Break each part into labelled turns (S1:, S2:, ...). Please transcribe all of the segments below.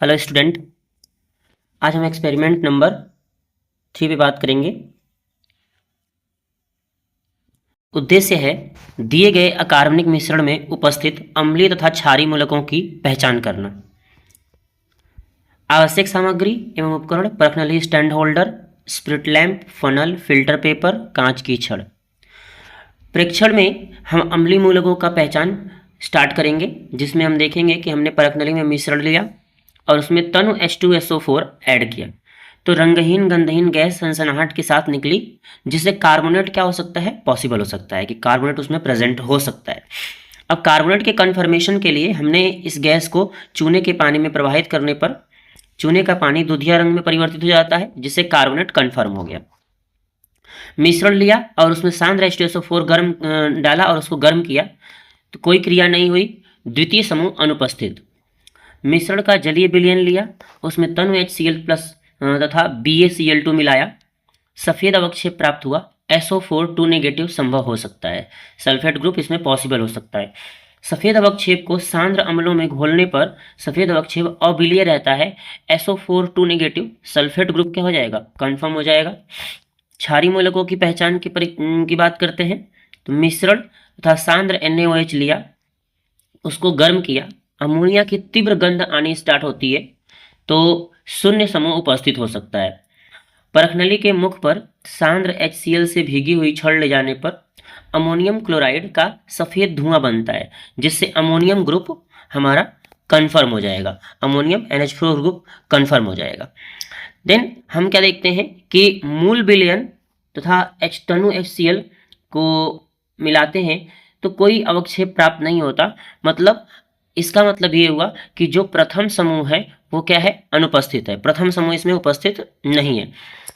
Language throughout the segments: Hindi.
S1: हेलो स्टूडेंट, आज हम एक्सपेरिमेंट नंबर 3 पे बात करेंगे। उद्देश्य है दिए गए अकार्बनिक मिश्रण में उपस्थित अम्लीय तथा क्षारीय मूलकों की पहचान करना। आवश्यक सामग्री एवं उपकरण: परखनली stand holder, spirit lamp, funnel, filter paper, कांच की छड़। परीक्षण में हम अम्लीय मूलकों का पहचान स्टार्ट करेंगे, जिसमें हम देखेंगे कि हमने परखनली में मिश्रण लिया और उसमें तनु H2SO4 ऐड किया तो रंगहीन गंधहीन गैस सनसनाहट के साथ निकली, जिससे कार्बोनेट क्या हो सकता है, पॉसिबल हो सकता है कि कार्बोनेट उसमें प्रेजेंट हो सकता है। अब कार्बोनेट के कन्फर्मेशन के लिए हमने इस गैस को चूने के पानी में प्रवाहित करने पर चूने का पानी दूधिया रंग में परिवर्तित हो जाता है, जिससे कार्बोनेट कन्फर्म हो गया। मिश्रण लिया और उसमें सांद्र H2SO4 गर्म डाला और उसको गर्म किया तो कोई क्रिया नहीं हुई, द्वितीय समूह अनुपस्थित। मिश्रण का जलीय विलयन लिया, उसमें तनु HCl प्लस तथा BaCl2 मिलाया, सफ़ेद अवक्षेप प्राप्त हुआ। SO4 2 नेगेटिव संभव हो सकता है, सल्फेट ग्रुप इसमें पॉसिबल हो सकता है। सफ़ेद अवक्षेप को सांद्र अम्लों में घोलने पर सफ़ेद अवक्षेप अविलीय रहता है। SO4 2 नेगेटिव सल्फेट ग्रुप क्या हो जाएगा, कन्फर्म हो जाएगा। क्षारीय मूलकों की पहचान की बात करते हैं तो मिश्रण तथा सांद्र NaOH लिया, उसको गर्म किया, अमोनिया की तीव्र गंध आनी स्टार्ट होती है तो शून्य समूह उपस्थित हो सकता है। परखनली के मुख पर सांद्र HCl से भीगी हुई छड़ ले जाने पर अमोनियम क्लोराइड का सफ़ेद धुआं बनता है, जिससे अमोनियम ग्रुप हमारा कन्फर्म हो जाएगा, अमोनियम NH4 ग्रुप कन्फर्म हो जाएगा। देन हम क्या देखते हैं कि मूल विलयन तथा तनु HCl को मिलाते हैं तो कोई अवक्षेप प्राप्त नहीं होता। मतलब इसका मतलब ये हुआ कि जो प्रथम समूह है वो क्या है, अनुपस्थित है, प्रथम समूह इसमें उपस्थित नहीं है।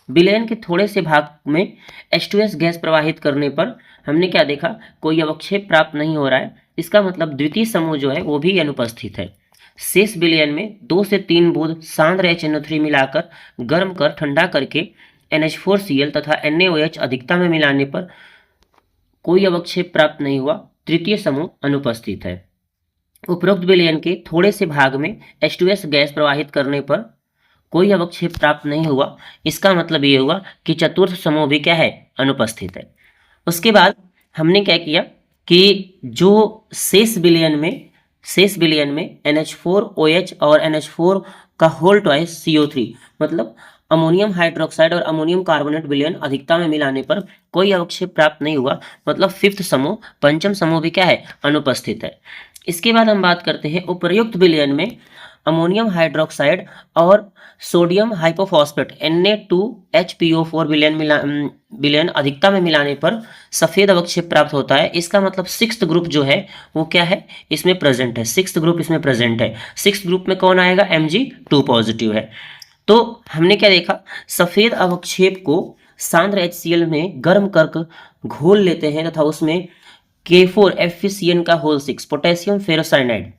S1: विलयन के थोड़े से भाग में H2S गैस प्रवाहित करने पर हमने क्या देखा, कोई अवक्षेप प्राप्त नहीं हो रहा है, इसका मतलब द्वितीय समूह जो है वो भी अनुपस्थित है। शेष विलयन में 2 से 3 बूंद सांद्र HNO3 मिलाकर गर्म कर ठंडा करके NH4Cl तथा NaOH अधिकता में मिलाने पर कोई अवक्षेप प्राप्त नहीं हुआ, तृतीय समूह अनुपस्थित है। उपरोक्त विलयन के थोड़े से भाग में H2S गैस प्रवाहित करने पर कोई अवक्षेप प्राप्त नहीं हुआ, इसका मतलब ये हुआ कि चतुर्थ समूह भी क्या है, अनुपस्थित है। उसके बाद हमने क्या किया कि जो शेष विलयन में NH4OH और NH4 का होल ट्वाइस CO3 मतलब अमोनियम हाइड्रोक्साइड और अमोनियम कार्बोनेट विलयन अधिकता में मिलाने पर कोई अवक्षेप प्राप्त नहीं हुआ, मतलब फिफ्थ समूह, पंचम समूह भी क्या है, अनुपस्थित है। इसके बाद हम बात करते हैं उपर्युक्त विलयन में अमोनियम हाइड्रोक्साइड और सोडियम हाइपोफॉस्फेट Na2HPO4 विलयन अधिकता में मिलाने पर सफ़ेद अवक्षेप प्राप्त होता है। इसका मतलब सिक्स्थ ग्रुप जो है वो क्या है, इसमें प्रेजेंट है, सिक्स्थ ग्रुप इसमें प्रेजेंट है। सिक्स्थ ग्रुप में कौन आएगा, Mg2 पॉजिटिव है। तो हमने क्या देखा, सफ़ेद अवक्षेप को सांद्र HCl में गर्म कर घोल लेते हैं तथा उसमें K4FeCN का होल 6 पोटेशियम फेरोसाइनाइड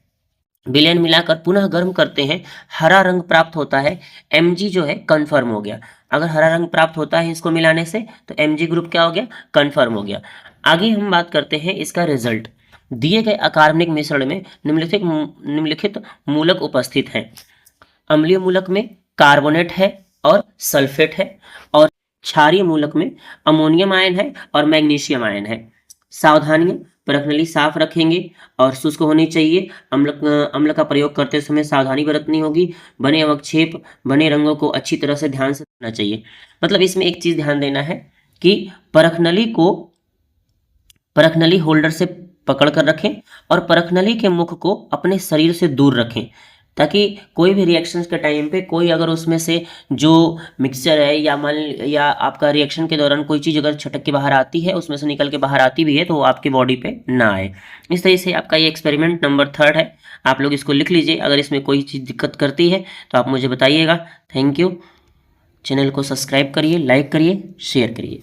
S1: विलयन मिलाकर पुनः गर्म करते हैं, हरा रंग प्राप्त होता है, Mg जो है कन्फर्म हो गया। अगर हरा रंग प्राप्त होता है इसको मिलाने से तो Mg ग्रुप क्या हो गया, कन्फर्म हो गया। आगे हम बात करते हैं इसका रिजल्ट। दिए गए अकार्बनिक मिश्रण में निम्नलिखित मूलक उपस्थित हैं। अम्लीय मूलक में कार्बोनेट है और सल्फेट है, और क्षारीय मूलक में अमोनियम आयन है और मैग्नीशियम आयन है। सावधानियां, परखनली साफ रखेंगे और शुष्क होनी चाहिए। अम्ल का प्रयोग करते समय सावधानी बरतनी होगी। बने अवक्षेप, बने रंगों को अच्छी तरह से ध्यान से देखना चाहिए। मतलब इसमें एक चीज ध्यान देना है कि परखनली होल्डर से पकड़ कर रखें और परखनली के मुख को अपने शरीर से दूर रखें, ताकि कोई भी रिएक्शंस के टाइम पे कोई अगर उसमें से जो मिक्सचर है या आपका रिएक्शन के दौरान कोई चीज़ अगर छटक के बाहर आती है, उसमें से निकल के बाहर आती भी है, तो वो आपकी बॉडी पे ना आए। इस तरह से आपका ये एक्सपेरिमेंट नंबर 3 है, आप लोग इसको लिख लीजिए। अगर इसमें कोई चीज़ दिक्कत करती है तो आप मुझे बताइएगा। Thank you. चैनल को सब्सक्राइब करिए, लाइक करिए, शेयर करिए।